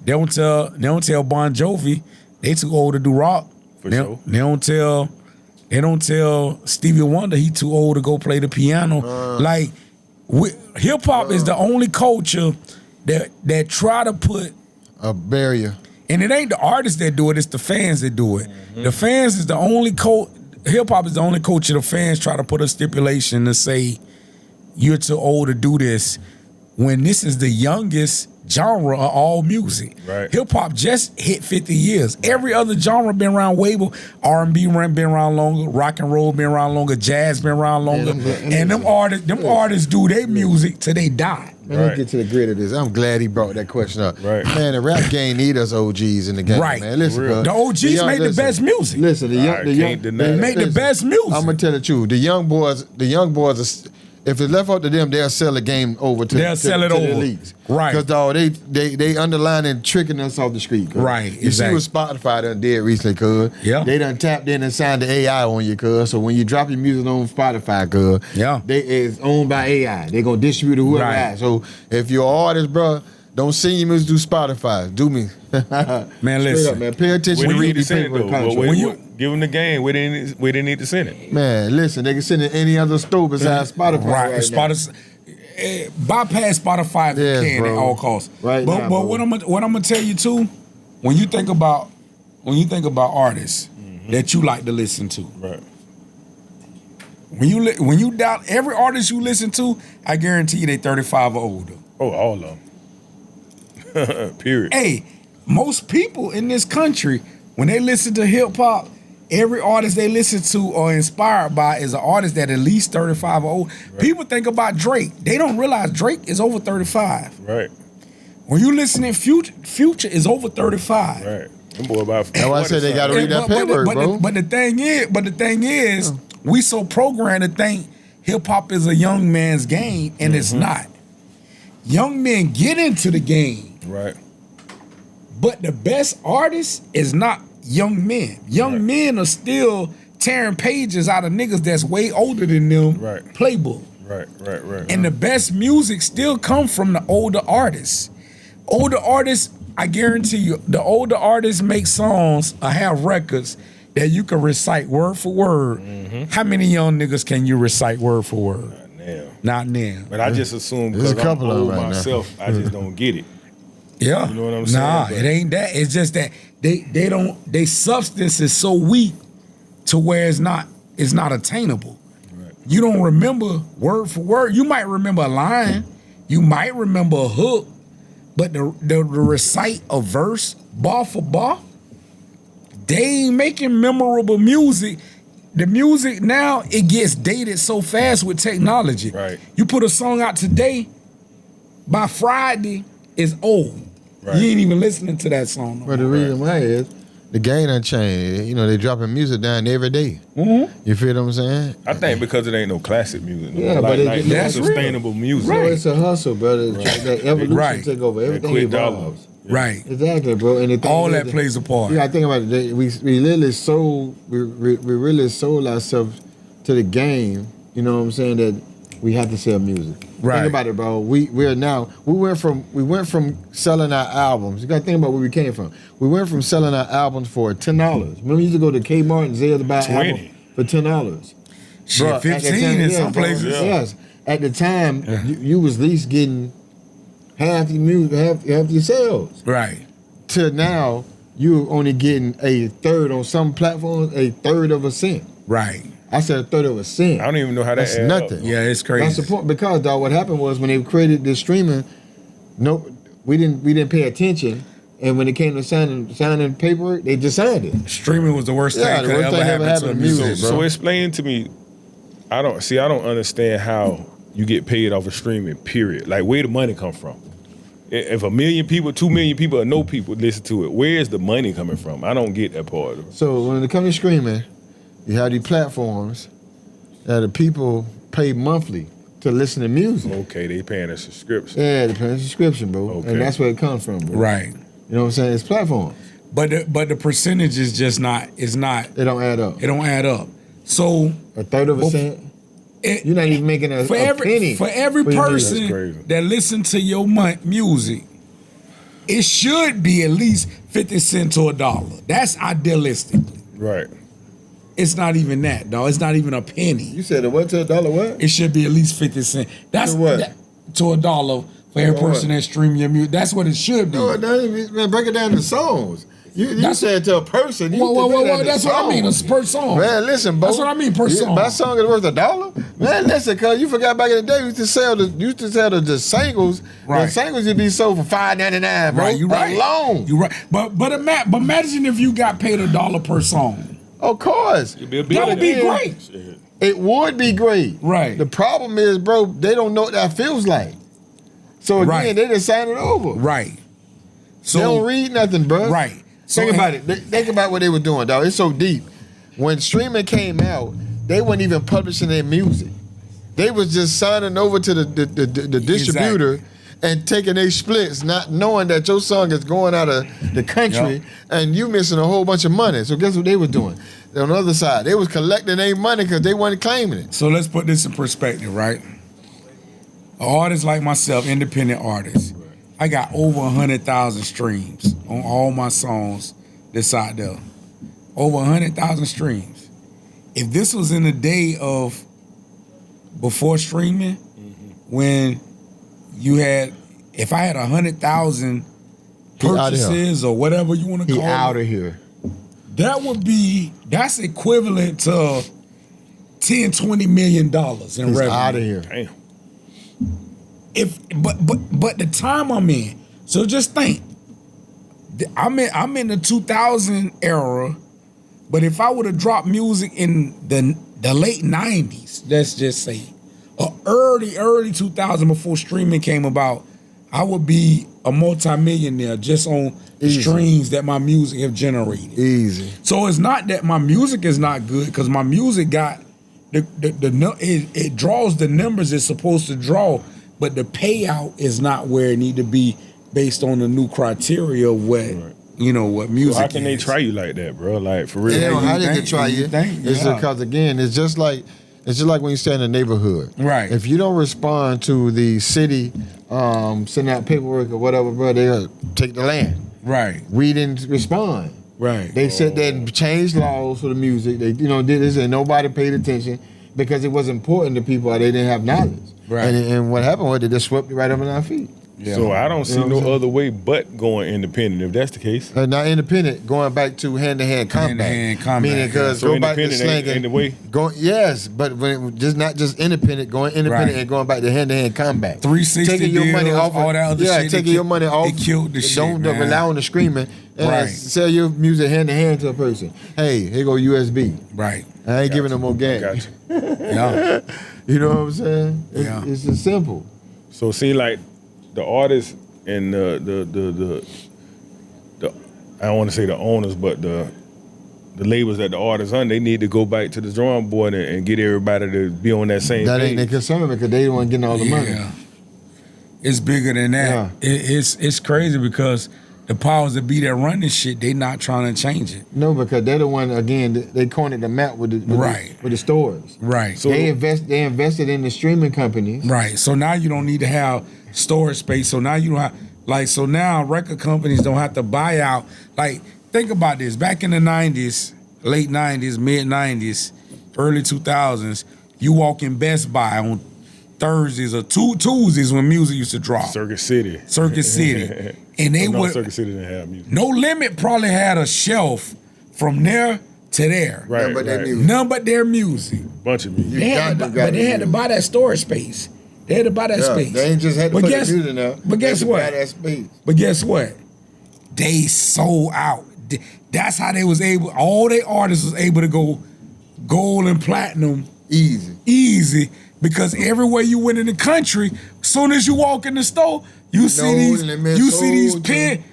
They don't tell Bon Jovi they too old to do rock. For sure. They don't tell Stevie Wonder he too old to go play the piano. Hip hop is the only culture that try to put a barrier. And it ain't the artists that do it, it's the fans that do it. The fans is the only hip hop is the only culture the fans try to put a stipulation to say you're too old to do this when this is the youngest genre of all music. Right. Hip hop just hit 50 years. Every other genre been around way more. R&B been around longer, rock and roll been around longer, jazz been around longer. And them artists do their music till they die. Man, let's get to the grit of this. I'm glad he brought that question up. Right. Man, the rap game need us OGs in the game, right. man. Listen, the OGs make the best music. Listen, the young they make the best music. I'm gonna tell the truth. The young boys are, if it's left up to them, they'll sell the game over to the elites. Right. Because dog, they underline and tricking us off the street. Cause. Right. You see what Spotify done did recently, cuz. Yeah. They done tapped in and signed the AI on you, cuz. So when you drop your music on Spotify, cuz, it's owned by AI. They gonna distribute it whoever has. So if you're an artist, bro, don't sing your music through Spotify. Do me. Man, listen. Up, man. Pay attention to read the paper contract. When you give them the game, where they need to send it. Man, listen, they can send it any other store besides Spotify. Right Spotify. Bypass Spotify if you can at all costs. Right. But what I'm gonna tell you too, when you think about artists that you like to listen to. Right. When you doubt every artist you listen to, I guarantee you they 35 or older. Oh, all of them. Period. Hey, most people in this country, when they listen to hip hop, every artist they listen to or inspired by is an artist that at least 35 or old. Right. People think about Drake. They don't realize Drake is over 35. Right. When you listen to Future is over 35. Right. Them boy about that's why I said they got to read that paper, bro. But the thing is, we so programmed to think hip hop is a young man's game, and it's not. Young men get into the game. Right. But the best artist is not young men. Young men are still tearing pages out of niggas that's way older than them. Right. Playbook. Right. And the best music still come from the older artists. Older artists, I guarantee you, the older artists make songs or have records that you can recite word for word. How many young niggas can you recite word for word? Not now. But I just assume because I'm old myself, I just don't get it. Yeah. You know what I'm saying? Nah, it ain't that. It's just that they substance is so weak to where it's not attainable. Right. You don't remember word for word. You might remember a line, you might remember a hook, but the recite a verse bar for bar, they ain't making memorable music. The music now, it gets dated so fast with technology. Right. You put a song out today, by Friday, it's old. Right. You ain't even listening to that song. But the reason why is the game done changed. You know, they dropping music down every day. Mm-hmm. You feel what I'm saying? I think because it ain't no classic music. No. Yeah, like, but like that's sustainable music. Bro, it's a hustle, brother. That evolution take over. Everything quick evolves. Right. Exactly, bro. And the thing All is that plays a part. Yeah, I think about it. We really sold we really sold ourselves to the game. You know what I'm saying? That we have to sell music. Right. Think about it, bro. We went from selling our albums. You got to think about where we came from. We went from selling our albums for $10. Remember, we used to go to Kmart and Zelle to buy an album for $10. Shit, Bruh, 15 in some places. Yes. At the time, you was at least getting half your music, half your sales. Right. To now, you're only getting a third on some platforms, a third of a cent. Right. I said a third of a cent. I don't even know how That's that adds nothing. up. Yeah, it's crazy. That's the point. Because dog, what happened was when they created this streaming, we didn't pay attention. And when it came to signing paperwork, they just signed it. Streaming was the worst thing that ever happened to music, bro. So explain to me. I don't understand how you get paid off of streaming. Period. Like where the money come from? If 1 million people, 2 million people, or no people listen to it, where is the money coming from? I don't get that part of it. So when it comes to streaming, you have these platforms that the people pay monthly to listen to music. Okay, they paying a subscription. Yeah, they pay a subscription, bro. Okay. And that's where it comes from, bro. Right. You know what I'm saying? It's platforms. But the percentage is just not. It's not. It don't add up. It don't add up. So a third of a cent. You're not even making a penny. For every person that listen to your music, it should be at least 50 cents to $1. That's idealistically. Right. It's not even that, dog. It's not even a penny. You said a what to $1? What? It should be at least 50 cents. That's to what? To $1 for every person that stream your music. That's what it should be. No, man, break it down to songs. You said to a person. Whoa, that's what I mean. It's per song. Man, listen, bro. That's what I mean per song. My song is worth $1. Man, listen, cause you forgot back in the day we used to sell the singles. Right. The singles used to be sold for $5.99, bro. Right, you right. Alone. You right. But imagine if you got paid $1 per song. Of course. That would be great. It would be great. Right. The problem is, bro, they don't know what that feels like. So again, they just sign it over. Right. So they don't read nothing, bro. Right. Think about it. Think about what they were doing, dog. It's so deep. When streaming came out, they weren't even publishing their music. They was just signing over to the distributor and taking their splits, not knowing that your song is going out of the country and you missing a whole bunch of money. So guess what they were doing? On the other side, they was collecting their money because they weren't claiming it. So let's put this in perspective, right? An artist like myself, independent artist, I got over 100,000 streams on all my songs that's out there. Over 100,000 streams. If this was in the day of before streaming, when you had, if I had 100,000 purchases or whatever you want to call it, out of here. That's equivalent to $10-20 million in revenue. Out of here. Damn. But the time I'm in, so just think, I'm in the 2000 era, but if I would have dropped music in the late 90s, let's just say, or early 2000 before streaming came about, I would be a multimillionaire just on streams that my music have generated. Easy. So it's not that my music is not good, because my music got it draws the numbers it's supposed to draw, but the payout is not where it need to be based on the new criteria of what what music. So how can they try you like that, bro? Like for real? Yeah, how they can try you? It's because again, it's just like when you stay in the neighborhood. Right. If you don't respond to the city sending out paperwork or whatever, bro, they'll take the land. Right. We didn't respond. Right. They said that changed laws for the music. They did this and nobody paid attention because it was important to people. They didn't have knowledge. Right. And what happened was they just swept it right up on our feet. Yeah. So I don't see no other way but going independent if that's the case. Not independent, going back to hand-to-hand combat. Hand-to-hand combat. Meaning, because So go back to independent ain't the way? Yes, but when not just independent, going independent and going back to hand-to-hand combat. 360 taking your money deals, off all that other shit. taking your money off. It killed the shit, Don't man. rely on the screaming. And sell your music hand-to-hand to a person. Hey, here go USB. Right. I ain't giving no more gas. Gotcha. Yeah. You know what I'm saying? It's just simple. So see, like the artists and the I don't want to say the owners, but the labels that the artists on, they need to go back to the drawing board and get everybody to be on that same That page. ain't their concern because they the one getting all the money. It's bigger than that. Yeah. It's crazy because the powers that be that run this shit, they not trying to change it. No, because they're the one, again, they cornered the map with the stores. Right. So they invested in the streaming companies. Right. So now you don't need to have storage space. So now you don't have, so now record companies don't have to buy out. Like, think about this. Back in the 90s, late 90s, mid 90s, early 2000s, you walk in Best Buy on Thursdays or Tuesdays when music used to drop. Circuit City. And they would. Circuit City didn't have music. No Limit probably had a shelf from there to there. Right. None but their music. Bunch of music. They had to buy that storage space. They had to buy that space. They ain't just had to put the music in there. But guess what? Buy that space. But guess what? They sold out. That's how they was able. All their artists was able to go gold and platinum easy. Because everywhere you went in the country, as soon as you walk in the store, you see these pen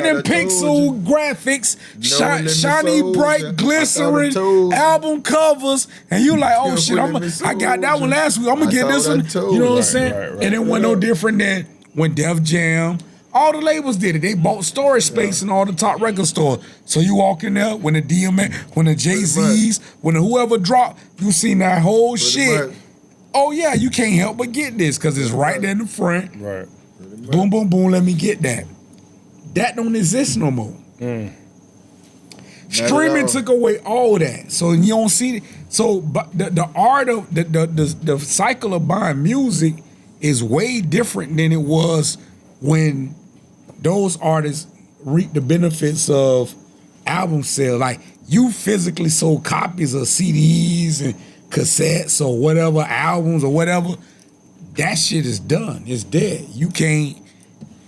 and pixel graphics, shiny, bright, glistering album covers, and you like, oh shit, I got that one last week. I'm gonna get this one. You know what I'm saying? And it wasn't no different than when Def Jam. All the labels did it. They bought storage space in all the top record stores. So you walk in there, when the DMX, when the Jay-Z's, when the whoever dropped, you seen that whole shit. Oh yeah, you can't help but get this because it's right there in the front. Right. Boom, boom, boom, let me get that. That don't exist no more. Streaming took away all that. So you don't see it. So but the art of the cycle of buying music is way different than it was when those artists reaped the benefits of album sales. Like you physically sold copies of CDs and cassettes or whatever, albums or whatever. That shit is done. It's dead. You can't.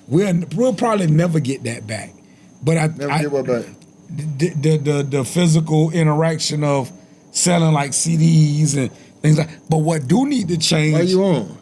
We'll probably never get that back. But Get what back? The physical interaction of selling like CDs and things like. But what do need to change? Why you on?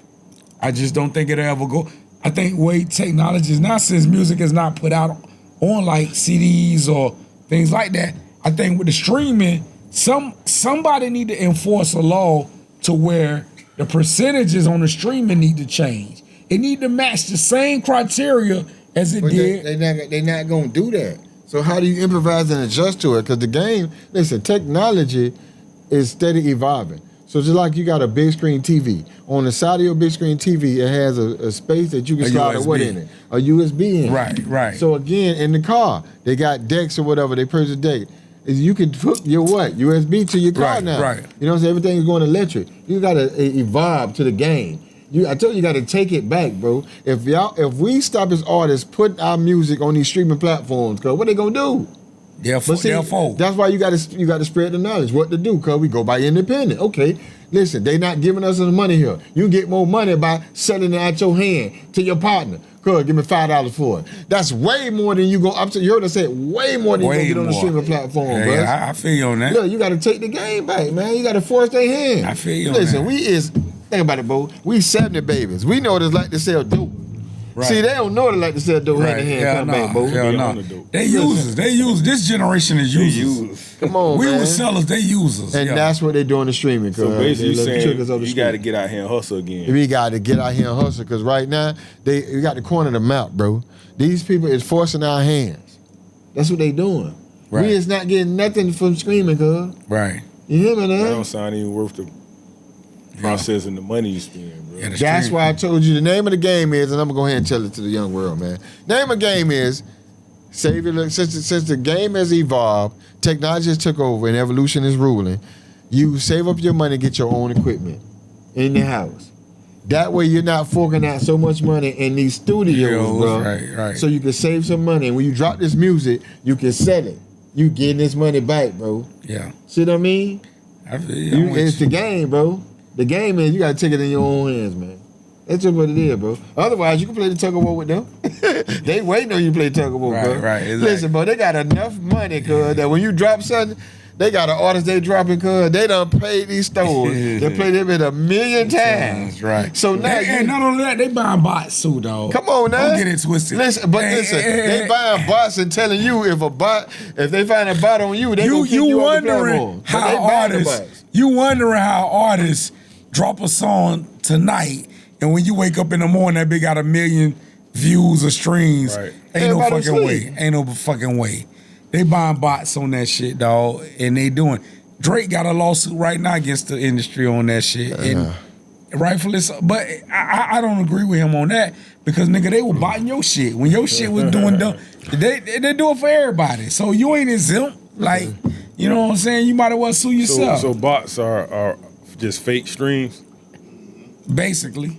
I just don't think it'll ever go. I think way technology is now, since music is not put out on like CDs or things like that. I think with the streaming, somebody need to enforce a law to where the percentages on the streaming need to change. It need to match the same criteria as it did. They're not gonna do that. So how do you improvise and adjust to it? Because the game, listen, technology is steady evolving. So just like you got a big screen TV, on the side of your big screen TV, it has a space that you can slide a what in it? A USB in it. Right. So again, in the car, they got decks or whatever, they purchase a deck. You can hook your USB to your car now. Right. You know what I'm saying? Everything is going electric. You got to evolve to the game. I told you got to take it back, bro. If we stop as artists putting our music on these streaming platforms, cause what they gonna do? They'll fold. That's why you got to spread the knowledge. What to do? Cause we go by independent. Okay, listen, they not giving us the money here. You get more money by selling it out your hand to your partner. Cause give me $5 for it. That's way more than you go. You heard us say way more than you gonna get on the streaming platform, bro. Yeah, I feel you on that. Look, you got to take the game back, man. You got to force their hand. I feel you on Listen, that. Think about it, bro. We 70 babies. We know what it's like to sell dope. Right. See, they don't know what it's like to sell dope hand to hand. Come back, bro. They users. This generation is users. Come on, we man. were sellers. They users. And that's what they doing in streaming. So basically, saying you got to get out here and hustle again. We got to get out here and hustle because right now we got the corner of the map, bro. These people is forcing our hands. That's what they doing. Right. We is not getting nothing from streaming, cuz. Right. You hear me now? That don't sound even worth the process and the money you spend, bro. Yeah, that's why I told you the name of the game is, and I'm gonna go ahead and tell it to the young world, man. Name of the game is save your. Since the game has evolved, technology has took over, and evolution is ruling. You save up your money, get your own equipment in the house. That way, you're not forking out so much money in these studios, bro. Right. So you can save some money, and when you drop this music, you can sell it. You getting this money back, bro. Yeah. See what I mean? I feel you. It's the game, bro. The game is you gotta take it in your own hands, man. That's just what it is, bro. Otherwise, you can play the tug of war with them. They waiting on you to play tug of war, bro. Right, exactly. Listen, bro, they got enough money, cuz, that when you drop something, They got an artist they dropping, cuz they done paid these stores. They played them in 1,000,000 times. Right. So now and not only that, they buying bots too, dog. Come on now. Don't get it twisted. Listen, they buying bots and telling you if they find a bot on you, they gonna kick you off the platform. You wondering how artists drop a song tonight, and when you wake up in the morning, that bitch got 1,000,000 views or streams. Right. Ain't no fucking way. Ain't no fucking way. They buying bots on that shit, dog, and they doing. Drake got a lawsuit right now against the industry on that shit, and rightfully so. But I don't agree with him on that because nigga, they were botting your shit when your shit was doing dumb. They do it for everybody, so you ain't exempt. Like, you know what I'm saying? You might as well sue yourself. So bots are just fake streams. Basically,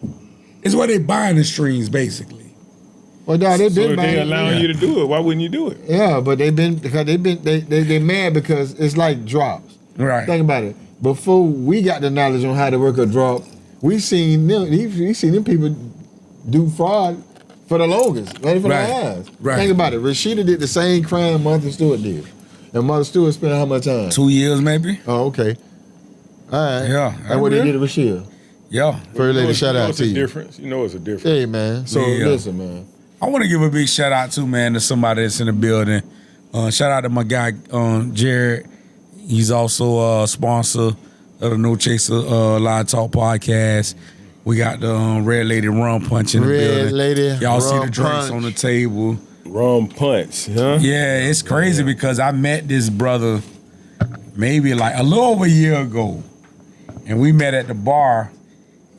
it's where they buying the streams. Basically. Well, dog, So if they allowing you to do it, why wouldn't you do it? Yeah, but they mad because it's like drops. Right. Think about it. Before we got the knowledge on how to work a drop, we seen them people do fraud for the longest, right for their eyes. Right. Think about it. Rashida did the same crime Martha Stewart did, and Martha Stewart spent how much time? 2 years, maybe. Oh, okay. All right. Yeah. That's what they did to Rashida. Yeah. First lady, shout out to you. Difference. You know it's a difference. Hey, man. So listen, man. I want to give a big shout out too, man, to somebody that's in the building. Shout out to my guy, Jared. He's also a sponsor of the No Chaser Live Talk podcast. We got the Red Lady Rum Punch in the building. Red Lady Y'all see Rum the drinks Punch on the table. Rum Punch, huh? Yeah, it's crazy because I met this brother maybe like a little over a year ago. And we met at the bar.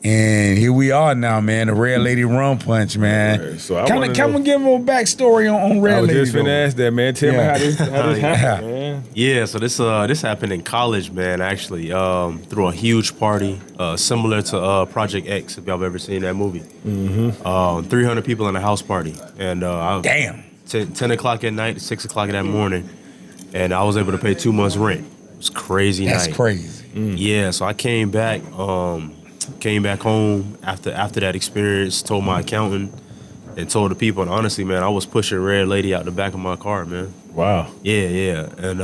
And here we are now, man. The Red Lady Rum Punch, man. Right, so Can we give him a backstory on Red Lady? I was just finna ask that, man. Tell me how this happened, man. Yeah, so this happened in college, man. Actually, through a huge party, similar to Project X, if y'all have ever seen that movie. 300 people in a house party, and damn, 10 o'clock at night, 6 o'clock in that morning, and I was able to pay 2 months rent. It was crazy. That's night. crazy. Yeah, so I came back home after that experience, told my accountant and told the people, and honestly, man, I was pushing Red Lady out the back of my car, man. Wow. Yeah. And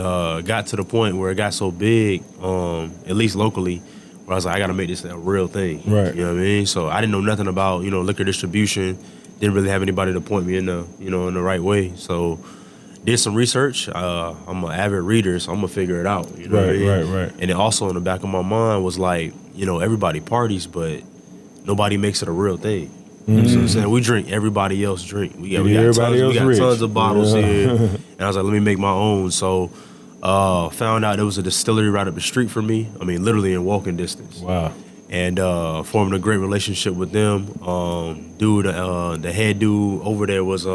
got to the point where it got so big, at least locally, where I was like, I gotta make this a real thing. Right. You know what I mean? So I didn't know nothing about, liquor distribution. Didn't really have anybody to point me in the right way. So did some research. I'm an avid reader, so I'm gonna figure it out. You know what I mean? Right. And then also in the back of my mind was like, everybody parties, but nobody makes it a real thing. You know what I'm saying? We drink everybody else drink. We got tons of bottles here. And I was like, let me make my own. So found out there was a distillery right up the street from me. I mean, literally in walking distance. Wow. And formed a great relationship with them. The head dude over there was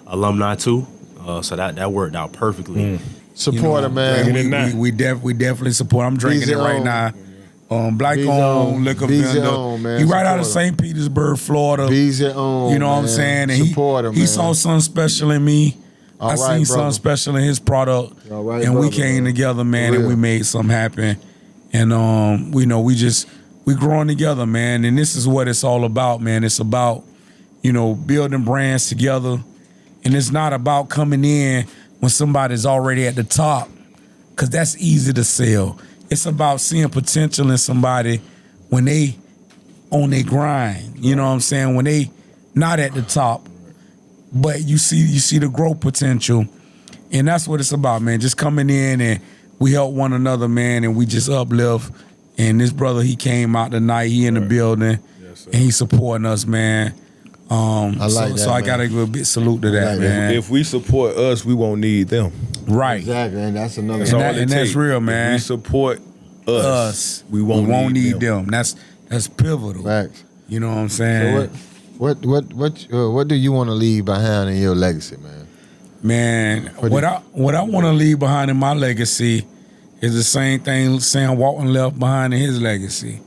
alumni too. So that worked out perfectly. Support him, man. We definitely support. I'm drinking it right now. Black-owned liquor vendor. He right out of St. Petersburg, Florida. Beezy on, you know what I'm saying? And support him, he saw something special in me. I seen something special in his product. And we came together, man, and we made something happen. And we growing together, man. And this is what it's all about, man. It's about, building brands together. And it's not about coming in when somebody's already at the top, because that's easy to sell. It's about seeing potential in somebody when they on their grind. You know what I'm saying? When they not at the top, but you see the growth potential. And that's what it's about, man. Just coming in and we help one another, man, and we just uplift. And this brother, he came out tonight, he in the building, and he supporting us, man. So I gotta give a big salute to that, man. If we support us, we won't need them. Right. Exactly, and that's another. And that's real, man. If we support us, we won't need them. That's pivotal. Facts. You know what I'm saying? So what do you want to leave behind in your legacy, man? Man, what I want to leave behind in my legacy is the same thing Sam Walton left behind in his legacy.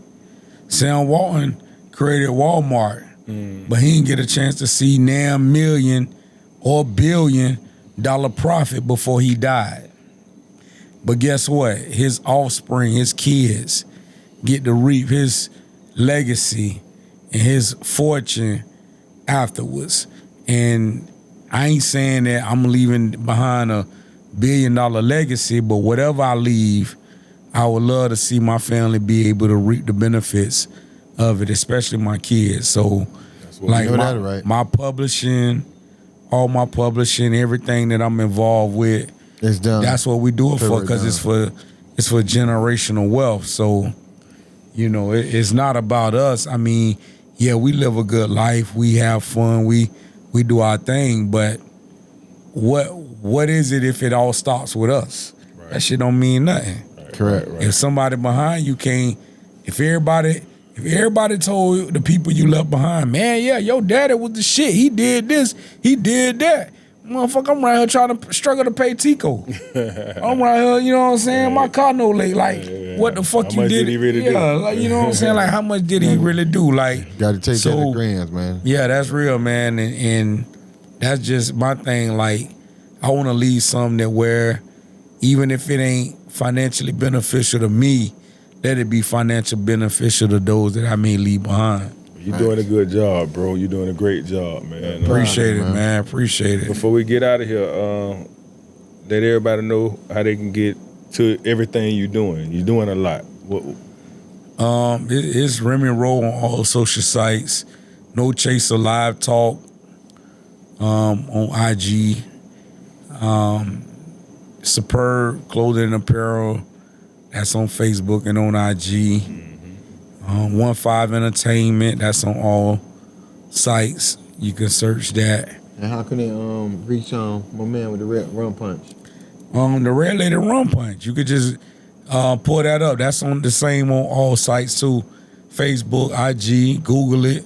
Sam Walton created Walmart. But he didn't get a chance to see $1 million or $1 billion profit before he died. But guess what? His offspring, his kids, get to reap his legacy and his fortune afterwards. And I ain't saying that I'm leaving behind $1 billion-dollar legacy, but whatever I leave, I would love to see my family be able to reap the benefits of it, especially my kids. So, like my publishing, all my publishing, everything that I'm involved with, it's done. That's what we do it for, because it's for generational wealth. So, you know, it's not about us. I mean, yeah, we live a good life, we have fun, we do our thing, but what is it if it all stops with us? Right. That shit don't mean nothing. Right. Correct. Right. If somebody behind you can't, if everybody told the people you left behind, man, yeah, your daddy was the shit. He did this, he did that. Motherfucker, I'm right here trying to struggle to pay Tico. I'm right here, you know what I'm saying? My car no late. Like, what the fuck how you did? Did he really do? Like, you know what I'm saying? Like, how much did he really do? Like, got to take that in grams, man. Yeah, that's real, man. And that's just my thing. Like, I want to leave something that where, even if it ain't financially beneficial to me, let it be financially beneficial to those that I may leave behind. You're doing a good job, bro. You're doing a great job, man. Appreciate it, man. Appreciate it. Before we get out of here, let everybody know how they can get to everything you're doing. You're doing a lot. It's Remy Roe on all social sites. No Chaser Live Talk on IG. Superb Clothing and Apparel. That's on Facebook and on IG. 15 Entertainment, that's on all sites. You can search that. And how can they reach my man with the red rum punch? The Red Lady Rum Punch. You could just pull that up. That's on the same on all sites too. Facebook, IG, Google it.